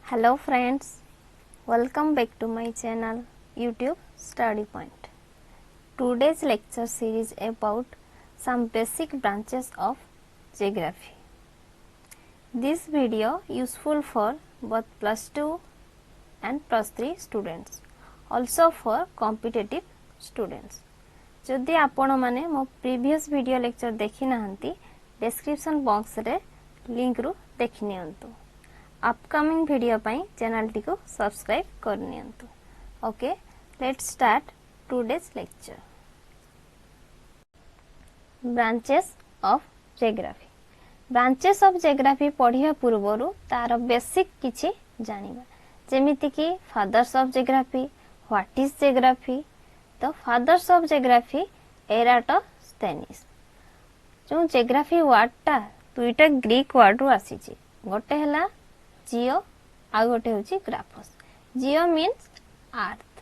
Hello friends, welcome back to my channel YouTube Study Point. Today's lecture series about some basic branches of geography. This video useful for both plus 2 and plus 3 students, also for competitive students. जदि आपण माने मो previous video lecture देखि नाहंती description box रे link रु देखि नियंतु. अपकमिंग वीडियो पाई चैनल टी को सब्सक्राइब कर नियंतु. Okay, let's start today's lecture. Branches of geography. Branches of geography पढ़िया पूर्वरु तार बेसिक किछि जानिबा. जेमिति कि fathers of geography, what is geography. तो फादर्स ऑफ जियोग्राफी एराटोस्थेनिस. जो जियोग्राफी वर्ड टा दुईटा ग्रीक वर्ड रु आसीची. गोटे हला जियो आ गोटे होची graphos. Geo means earth,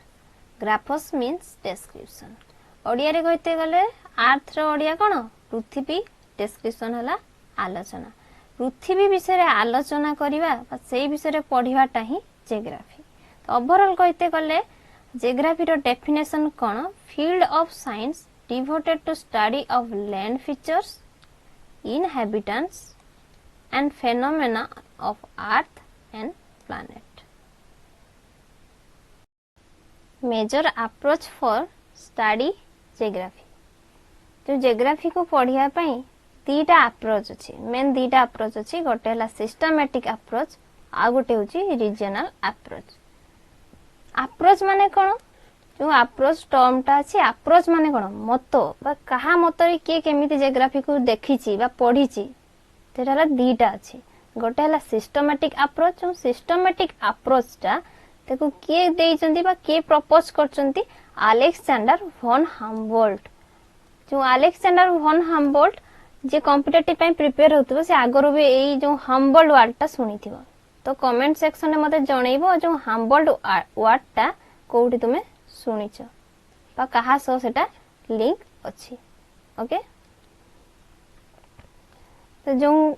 graphos means description. Odia रे कहते गले अर्थ रो ओडिया कोन? पृथ्वी. डिस्क्रिप्शन हला आलोचना. पृथ्वी विषय रे आलोचना करिवा बा सेही विषय रे पढिवाटा ही जियोग्राफी. तो ओवरऑल कहते गले जियोग्राफी रो डेफिनेशन कोन? Field of science devoted to study of land features, inhabitants and phenomena of earth and planet. Major approach for study geography. जो जियोग्राफी को पढ़िया पई दीटा अप्रोच अछि. मेन दीटा अप्रोच अछि. गोटे हला सिस्टमैटिक अप्रोच आ गोटे होची रीजनल अप्रोच. अप्रोच माने कोन? जो अप्रोच टर्म टा अछि, अप्रोच माने कोन? मतो बा कहा मतो रे के केमिति जियोग्राफी को देखिछि बा पढिछि. तेरा दीटा अछि. गोटे हला सिस्टमैटिक अप्रोच. जो सिस्टमैटिक अप्रोच टा देखो के देइचंती बा के प्रपोज करचंती? Alexander von Humboldt. जो अलेक्जेंडर वन हम्बोल्ट जे कॉम्पिटिटिव पई प्रिपेयर होतबो से आगरो भी एई जो हम्बोल्ट वर्ड टा सुनिथिबो. तो कमेंट सेक्शन में मते जणैबो जो हम्बोल्ट वर्ड टा कोउठी तुमे सुनिछ बा कहा सो सेटा लिंक अछि. ओके, तो जो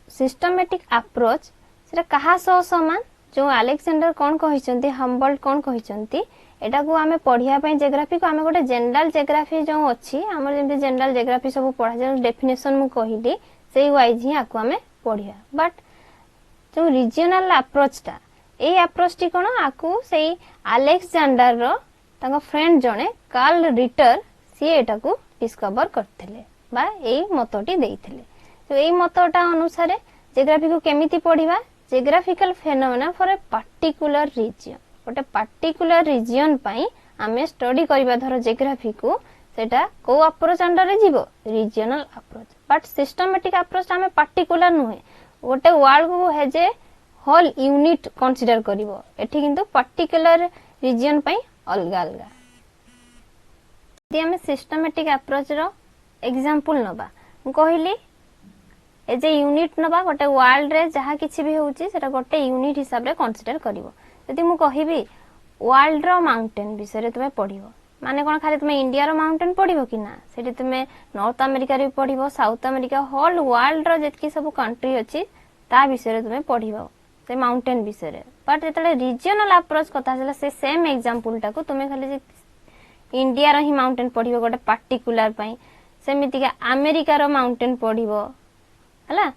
सिस्टमैटिक अप्रोच सेटा कहा सो समान. जो अलेक्जेंडर कोन कहिसंती, हम्बोल्ट कोन कहिसंती, एटा को हमें पढ़िया पई जियोग्राफी को हमें गोटे जनरल जियोग्राफी जो अछि हमर जेमति जनरल जियोग्राफी सब पढ़ा जे डेफिनेशन मु कहिली सेही वाइज ही आको हमें पढ़िया. बट जो रीजनल अप्रोच टा ए अप्रोच टी कोन? आको सेही अलेक्जेंडर रो तांको फ्रेंड जणे कार्ल रिटर सी एटा को डिस्कवर करथिले बा एई मतोटी देइथिले. तो एई मतोटा अनुसार जियोग्राफी को केमिति पढ़िबा? Geographical phenomena for a particular region. गोटे पर्टिकुलर रीजन पई हमें स्टडी करबा. धरो जियोग्राफी को सेटा को अप्रोच अंडर रे जीवो? Regional approach. But systematic approach हमें पर्टिकुलर नुहे, गोटे वर्ल्ड को as a whole unit consider करिवो. एठी किंतु पर्टिकुलर रीजन पई अलगा अलगा. यदि हमें सिस्टमैटिक अप्रोच रो एग्जांपल नबा, कहली एज ए यूनिट नबा. गोटे वर्ल्ड रे जहा किछि भी होउची सेटा गोटे यूनिट हिसाब रे कंसीडर करिवो. यदि मु कहिबी वर्ल्ड रो माउंटेन विषय रे तुमे पढिवो, माने कोन खाली तुमे इंडिया रो माउंटेन पढिवो कि ना? सेठी तुमे नॉर्थ अमेरिका रे पढिवो, साउथ अमेरिका, होल वर्ल्ड रो जेतकी सब कंट्री अछि ता विषय रे तुमे पढिवो से माउंटेन विषय रे. बट जेतले रीजनल अप्रोच कथा हला से सेम एग्जांपल टा को तुमे खाली इंडिया रो ही माउंटेन पढिवो गोटे पर्टिकुलर पई, सेमिति के अमेरिका रो माउंटेन पढिवो हला.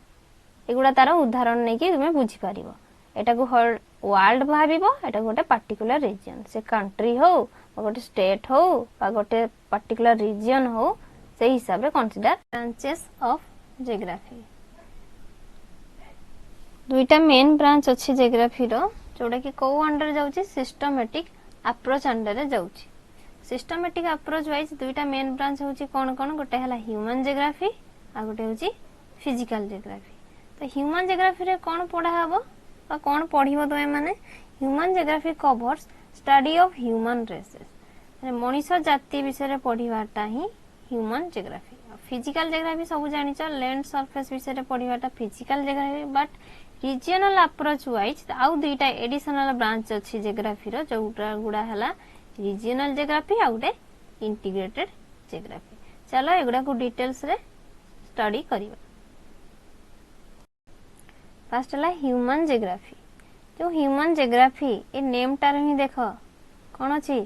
एगुडा तार उदाहरण नै कि तुमे बुझी पारिबो. एटा को होल वर्ल्ड भाबिबो, एटा गोटे पर्टिकुलर रीजन. से कंट्री हो बा गोटे स्टेट हो बा गोटे पर्टिकुलर रीजन हो, से हिसाब रे कंसीडर. Branches of geography. दुईटा मेन ब्रांच अछि जियोग्राफी रो, जोडा कि को अंडर जाउची? सिस्टमैटिक अप्रोच अंडर रे जाउची. सिस्टमैटिक अप्रोच वाइज दुईटा मेन ब्रांच होची कोन कोन? गोटे हला ह्यूमन जियोग्राफी आ गोटे होची फिजिकल जियोग्राफी. तो ह्यूमन जियोग्राफी रे कोन पढा हबो बा कोन पढिबो तमे माने? Human geography covers study of human races. माने मनुष्य जाति विषय रे पढिबाटा ही ह्यूमन जियोग्राफी. फिजिकल जियोग्राफी सब जानिचो, लैंड सरफेस विषय रे पढिबाटा physical geography. But regional approach wise आउ दुईटा एडिशनल ब्रांच अछि जियोग्राफी रो, जोटा गुडा हला रीजनल जियोग्राफी आ गुटे इंटीग्रेटेड जियोग्राफी. चलो एगुडा को डिटेल्स रे स्टडी करिबा. फर्स्ट हला ह्यूमन जियोग्राफी. जो ह्यूमन जियोग्राफी ए नेम टार ही देख कौन अच्छी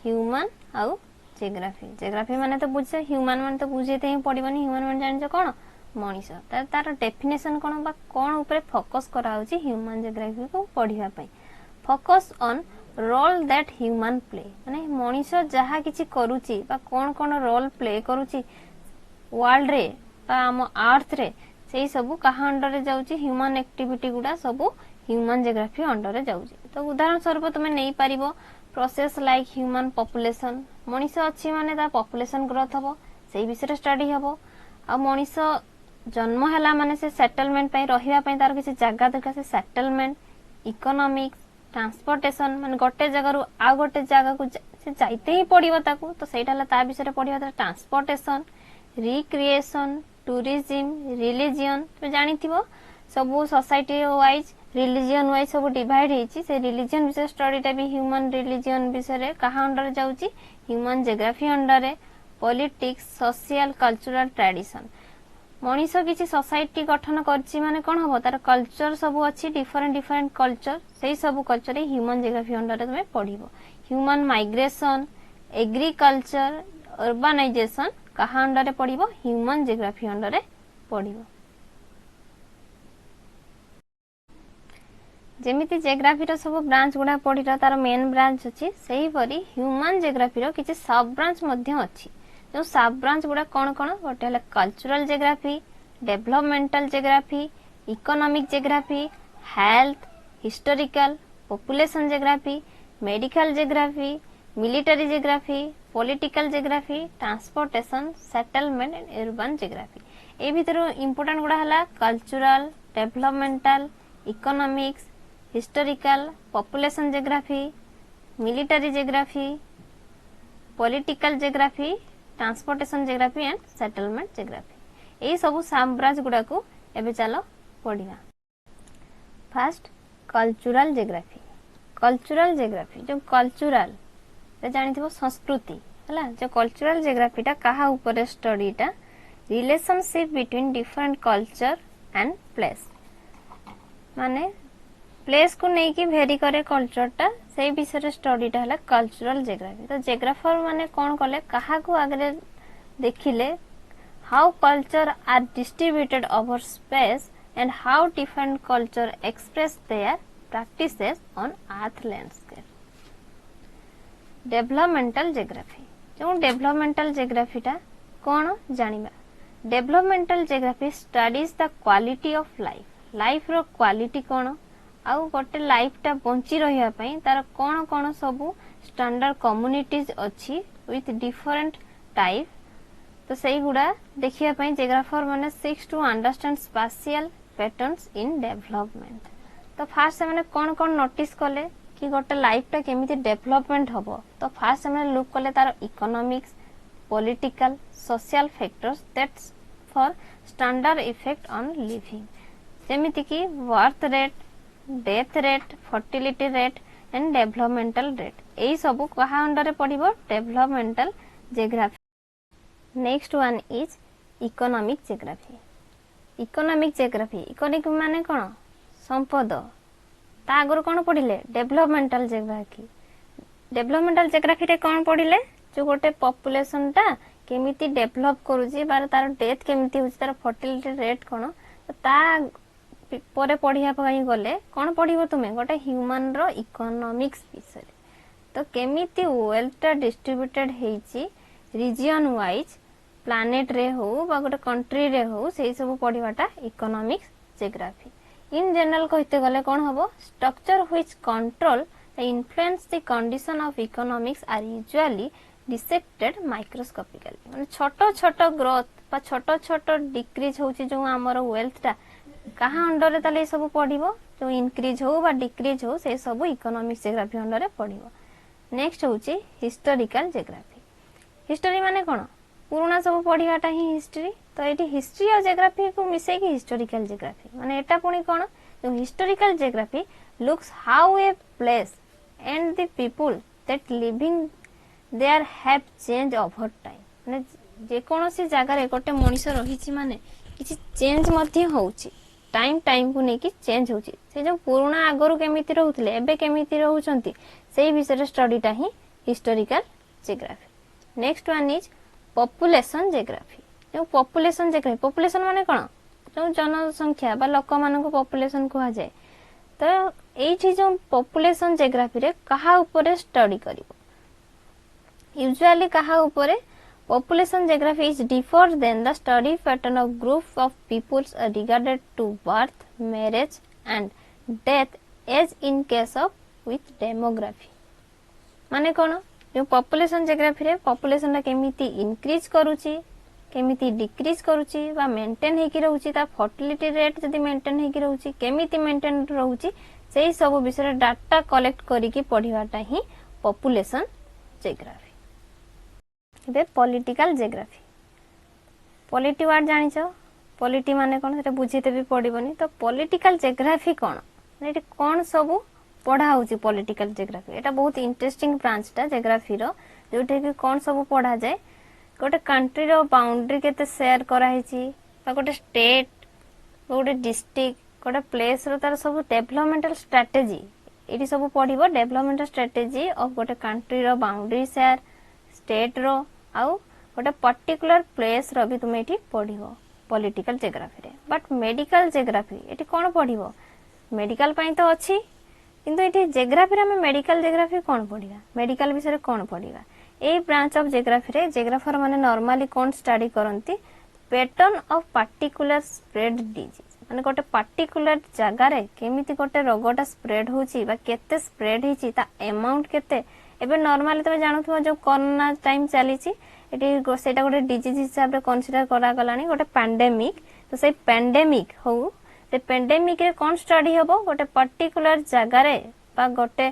ह्यूमन आउ जियोग्राफी जियोग्राफी माने तो बुझे ह्यूमन माने तो बुझेते ही पड़ोनी ह्यूमन माने जान कौन मनीष तार डेफिनेशन कौन बा कौन ऊपर फोकस करा होची ह्यूमन जियोग्राफी को पढ़िया पई focus on roll that human play माने मनीष जहा किछि करूची बा कौन कौन रोल प्ले करूची वर्ल्ड रे बा हम अर्थ रे सेही सब कहा अंडर रे जाउची ह्यूमन एक्टिविटी गुडा सब ह्यूमन जियोग्राफी अंडर रे जाउची तो उदाहरण स्वरूप तुमे नै पारिबो प्रोसेस लाइक ह्यूमन पॉपुलेशन मनीष अच्छी माने ता पॉपुलेशन ग्रोथ हबो सेही विषय स्टडी हबो आ मनीष जन्म हैला माने से सेटलमेंट पई रहिबा पई तार किसी जगह दरकार से सेटलमेंट इकोनॉमिक्स ट्रांसपोर्टेशन माने गोटे जगह रु आ गोटे जगह को से जाइते ही पड़िबो ताकू तो सेटा हला ता विषय पढ़िबा ता ट्रांसपोर्टेशन रिक्रिएशन टूरिज्म रिलीजियन तो जानिथिबो सब सोसाइटी वाइज रिलीजियन वाइज सब डिवाइड हेची से रिलीजियन विषय स्टडीटा भी ह्यूमन रिलीजियन विषय कहा अंडर जाउची human geography under politics social cultural tradition मनीष किसी सोसाइटी गठन करछि माने कोन हबो तार कल्चर सब अछि डिफरेंट डिफरेंट कल्चर सेही सब कल्चर ह्यूमन जियोग्राफी अंडर तुमे पढिबो ह्यूमन माइग्रेशन एग्रीकल्चर अर्बनाइजेशन कहा अंडर पढिबो ह्यूमन जियोग्राफी अंडर पढिबो जेमिति जियोग्राफी रो सब ब्रांच गुडा पढिरा तार मेन ब्रांच अछि सेही परी ह्यूमन जियोग्राफी रो किछि सब ब्रांच मध्ये अछि जो सब ब्रांच गुडा कोन कोन गोटे हला cultural geography developmental geography economic geography health historical population geography medical geography military geography political geography transportation settlement and urban geography ए भीतर इंपोर्टेंट गुडा हला cultural developmental economics historical population geography military geography political geography transportation geography and settlement geography ए सब सब branch गुडा को एबे चलो पढिबा फर्स्ट कल्चरल जियोग्राफी जो कल्चरल रे जानिथिबो संस्कृति हला जो कल्चरल जियोग्राफीटा कहा ऊपर स्टडीटा relationship between different culture and place माने प्लेस को नहीं कि वेरी करे कल्चरटा से विषय स्टडीटा हला कल्चरल जियोग्राफी तो जियोग्राफर माने कोन कले कहा को आगे देखिले how culture are distributed over space and how different culture express their practices on earth landscape developmental geography जो डेवलपमेंटल जियोग्राफीटा कोन जानिबा developmental geography studies the quality of life रो क्वालिटी कोन आउ गोटे लाइफटा बंची रहिया पई तार कोन कोन सब स्टैंडर्ड कम्युनिटीज अछि विथ डिफरेंट टाइप तो सही गुडा देखिया पई जियोग्राफर माने seeks to understand spatial patterns in development तो फास्ट से माने कोन कोन नोटिस कले कि गोटे लाइफटा केमिति डेवलपमेंट हबो तो फास्ट से माने लुक कले तार economics political social factors that's for standard effect on living जेमिति कि birth rate death rate fertility rate and developmental rate यही सब कहा अंडर पड़िबो developmental geography next one is economic geography माने कोन संपद ता आगर कोन पढिले डेवलपमेंटल जियोग्राफी रे कोन पढिले जो गोटे पॉपुलेशन ता केमिति डेवलप करूची बार तार डेथ केमिति होची तार फर्टिलिटी रेट कोन ता परे पढ़िया पई गले कोन पढिबो तुमे गोटे ह्यूमन रो इकोनॉमिक्स विषय तो केमिति वेल्थ डिस्ट्रीब्यूटेड हेची रीजन वाइज प्लैनेट रे हो बा गोटे कंट्री रे हो सेही सब पढिबाटा इकोनॉमिक्स जियोग्राफी इन जनरल कहते गले कोन हबो structure which control the influence the condition of economics are usually dissected microscopically माने छोटो छोटो ग्रोथ बा छोटो छोटो डिक्रीज होची जो हमर वेल्थटा कहा अंडर रे ताले सब पढिबो जो इंक्रीज हो बा डिक्रीज हो से सब इकोनॉमिक्स जियोग्राफी अंडर रे पढिबो नेक्स्ट होची हिस्टोरिकल जियोग्राफी हिस्टोरी माने कोन पुराना सब पढियाटा ही हिस्ट्री तो एटी हिस्ट्री और जियोग्राफी को मिसे की हिस्टोरिकल जियोग्राफी माने एटा पुनी कोन जो historical geography looks how a place and the people that living there have change over time माने जे कोनोसी जगह रे गोटे मनुष्य रहिछि माने किछि चेंज मध्ये होउछि टाइम को नेकी चेंज होची से जो पुराना आगरु केमिति रहउतले एबे केमिति रहउचंती सेही विषय स्टडीटा ही historical geography. Next one is population geography. जो पॉपुलेशन जियोग्राफी पॉपुलेशन माने कोन जो जनसंख्या बा लोक मानको पॉपुलेशन कहा जाए तो एठी जो पॉपुलेशन जियोग्राफी रे कहा ऊपर स्टडी करिवो यूजुअली कहा ऊपर population geography is different than the study pattern of group of peoples regarded to birth, marriage and death as in case of with demography। माने कोन जो population geography रे population ला केमिति increase करूची केमिति decrease करूची बा maintain हेकी रहूची ता fertility rate जदी maintain हेकी रहूची केमिति maintain रहूची सेही सब विषय डाटा कलेक्ट करिकी पढिबाटा ही population geography। इबे पॉलिटिकल जियोग्राफी पॉलिटी वर्ड जानिछ पॉलिटी माने कोन सेटा बुझिते भी पडिबनी तो पॉलिटिकल जियोग्राफी कोन एटी कोन सब पढा होची पॉलिटिकल जियोग्राफी एटा बहुत इंटरेस्टिंग ब्रांच टा जियोग्राफी रो जोटे कि कोन सब पढा जाय गोटे कंट्री रो बाउंड्री केते शेयर करा हिची बा गोटे स्टेट गोटे डिस्ट्रिक्ट गोटे प्लेस रो तार सब डेवलपमेंटल स्ट्रेटजी एटी सब पढिबो डेवलपमेंटल स्ट्रेटजी ऑफ गोटे कंट्री रो बाउंड्री शेयर स्टेट रो आउ गोटे पर्टिकुलर प्लेस रो भी तुमे एठी पढिबो पॉलिटिकल जियोग्राफी रे। बट मेडिकल जियोग्राफी एठी कोन पढिबो मेडिकल पई तो अछि किंतु एठी जियोग्राफी रे हम मेडिकल जियोग्राफी कोन पढिबा मेडिकल विषय रे कोन पढिबा ए ब्रांच ऑफ जियोग्राफी रे जियोग्राफर माने नॉर्मली कोन स्टडी करंती pattern of particular spread disease माने गोटे पर्टिकुलर जगह रे केमिति गोटे रोगटा स्प्रेड होची बा केते स्प्रेड हिची ता अमाउंट केते एबे नॉर्मली तमे जानथुवा जो कोरोना टाइम चलीची एटी सेटा गोटे डिजीज हिसाब रे कंसीडर करा गलानी गोटे पैंडेमिक तो से पैंडेमिक हो से पैंडेमिक रे कोन स्टडी हबो गोटे पर्टिकुलर जगह रे बा गोटे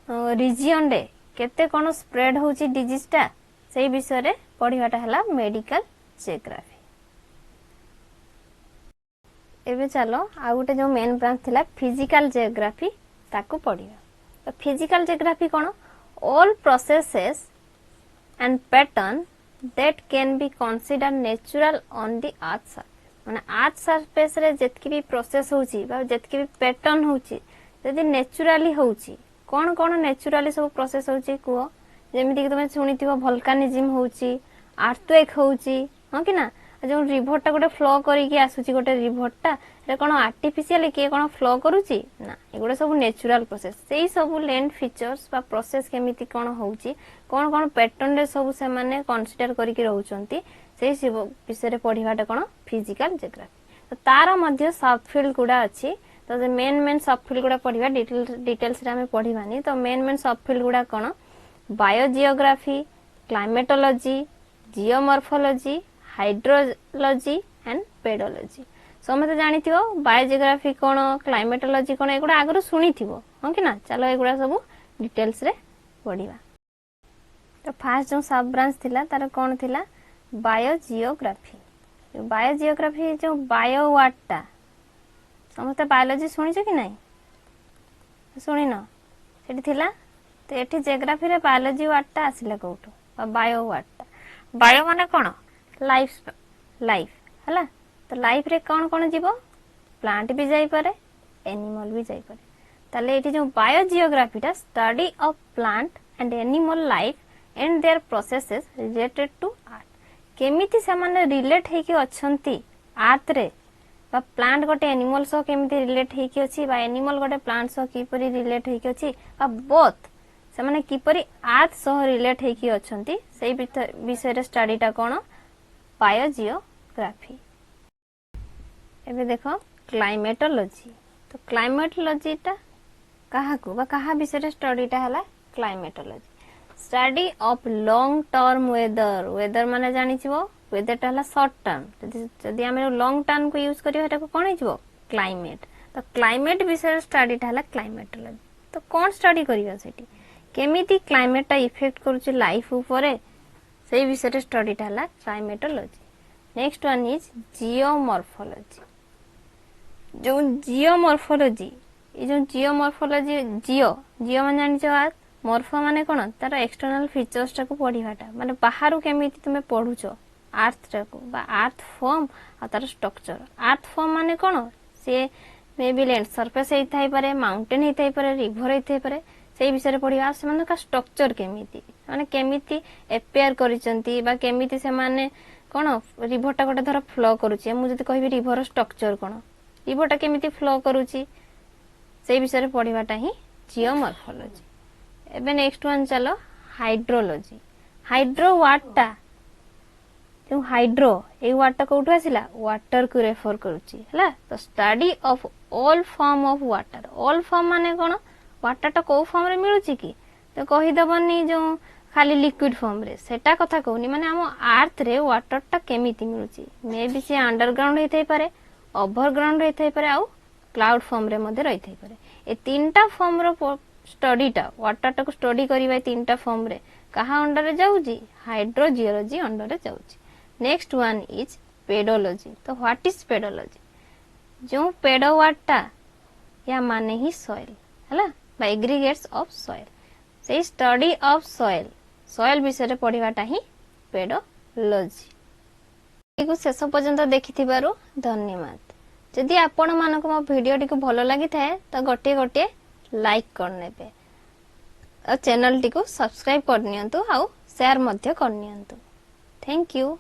रीजन रे केते कोन स्प्रेड होची डिजीज ता सेही विषय रे पढिबाटा हला मेडिकल जियोग्राफी। एबे चलो आ गोटे जो मेन ब्रांच थिला फिजिकल जियोग्राफी ताकू पढिबा तो physical geography cone all processes and pattern that can be considered natural on the earth surface माने अर्थ सरफेस रे जेतकी भी प्रोसेस होची बा जेतकी भी पैटर्न होची जदी नेचुरली होची कोन कोन नेचुरली सब प्रोसेस होची को जेमिति कि तुमे सुनिथिबो वोल्केनिज्म होची अर्थक्वेक होची हां कि ना जो रिवर टा गोटे फ्लो करिकि आसुची गोटे रिवर टा रे कोन आर्टिफिशियल के कोन फ्लो करूची ना एगुडा सब नेचुरल प्रोसेस सेही सब लैंड फीचर्स बा प्रोसेस केमिति कोन होउची कोन कोन पैटर्न रे सब से माने कंसीडर करिकि रहउचंती सेही सब विषय रे पढिबाटा कोन फिजिकल जियोग्राफी तो तारा मध्य सब फील्ड गुडा अछि तो मेन सब फील्ड गुडा पढिबा डिटेल्स रे हमें पढिबानी तो मेन सब फील्ड गुडा कोन biogeography climatology geomorphology hydrology and pedology समझते जानी थी बायोजियोग्राफी कोन क्लाइमेटोलॉजी कोन एगुडा आगरो सुनी थिबो हां कि ना चलो एगुडा सब डिटेल्स रे पढिबा तो फर्स्ट जो सब ब्रांच थिला तार कोन थिला बायोजियोग्राफी बायोजियोग्राफी जो बायो वर्ड टा समझते बायोलॉजी सुनी छ कि नहीं सुनी न सेठी थिला तो एठी जियोग्राफी रे बायोलॉजी वर्ड टा आसिला कोठो बायो वर्ड टा बायो माने कोन लाइफ हला तो लाइफ रे कौन कौन जीवो प्लांट भी जाई पारे एनिमल भी जाई पारे ताले एठी जो बायोजियोग्राफी टा study of plant and animal life and their processes related to earth केमिति से माने रिलेट हेकी अछंती अर्थ रे बा प्लांट गोटे एनिमल सो केमिति रिलेट हेकी अछि बा एनिमल गोटे प्लांट सो किपरि रिलेट हेकी अछि बा बोथ से माने किपरि अर्थ सो रिलेट हेकी अछंती सेही विषय रे स्टडी टा कोन बायोजियोग्राफी। एबे देखो क्लाइमेटोलॉजी तो क्लाइमेटोलॉजी टा कहा को बा कहा विषय स्टडी टा हला climatology study of long term weather weather माने जानि छिबो वेदर टा हला शॉर्ट टर्म जदी हम लॉन्ग टर्म को यूज करियो हेटा को कोन हिजबो क्लाइमेट तो क्लाइमेट विषय स्टडी टा हला क्लाइमेटोलॉजी तो कोन स्टडी करियो सेठी केमिति क्लाइमेट टा इफेक्ट करूची लाइफ ऊपर से विषय स्टडी टा हला climatology. Next one is geomorphology जो जियोमॉर्फोलॉजी ये जो जियोमॉर्फोलॉजी जियो माने जानि छ मॉर्फो माने कोन तार एक्सटर्नल फीचर्स टा को पढिबाटा माने बाहरु केमिति तुमे पढुचो अर्थ टा को बा अर्थ फॉर्म आ तार स्ट्रक्चर अर्थ फॉर्म माने कोन सी मे बी लैंड सरफेस होता है माउंटेन होता है रिभर होता है से विषय पढ़ा से स्ट्रक्चर केमिति माने केमिति एपेयर करिसेंती बा केमिति से माने कौन रिभरटा गोटे धर फ्लो करुचे मुझे कहबी रिभर स्ट्रक्चर कौन रिभरटा केमिति फ्लो करुची से विषय पढ़ाटा ही जियोमॉर्फोलॉजी। एबे नेक्स्ट वन चलो हाइड्रोलॉजी। हाइड्रो वाटटा जो हाइड्रो ए वाटटा कोठु आसिला वाटर को रेफर करूची हला तो study of all form of water. All form माने कोन वाटर टा को फॉर्म रे मिलुची की तो कहि दबनी जो खाली लिक्विड फॉर्म रे सेटा कथा कहूनी माने हम अर्थ रे वाटर टा केमिति मिलुची मे बी से अंडरग्राउंड हेतै पारे ओवरग्राउंड हेतै पारे आउ क्लाउड फॉर्म रे मध्ये रहितै पारे ए तीनटा फॉर्म रो स्टडीटा वाटर टा को स्टडी करबा तीनटा फॉर्म रे कहा अंडर रे जाउची हाइड्रोजियोलॉजी अंडर रे जाउची। Next one is pedology. तो व्हाट इज पेडोलॉजी जो पेडो वाटा या माने ही सॉइल हला बाय एग्रीगेट्स ऑफ सॉइल से स्टडी ऑफ सॉइल सॉइल विषय पढ़ाटा ही पेडोलॉजी। को शेष पर्यंत देखिथिबारु धन्यवाद। जदि आपण मानको मो वीडियो टी को भलो लागि थाए तो गोटे गोटे लाइक करनेबे और चैनल टी को सब्सक्राइब करनियंतु आउ शेयर मध्य करनियंतु। Thank you.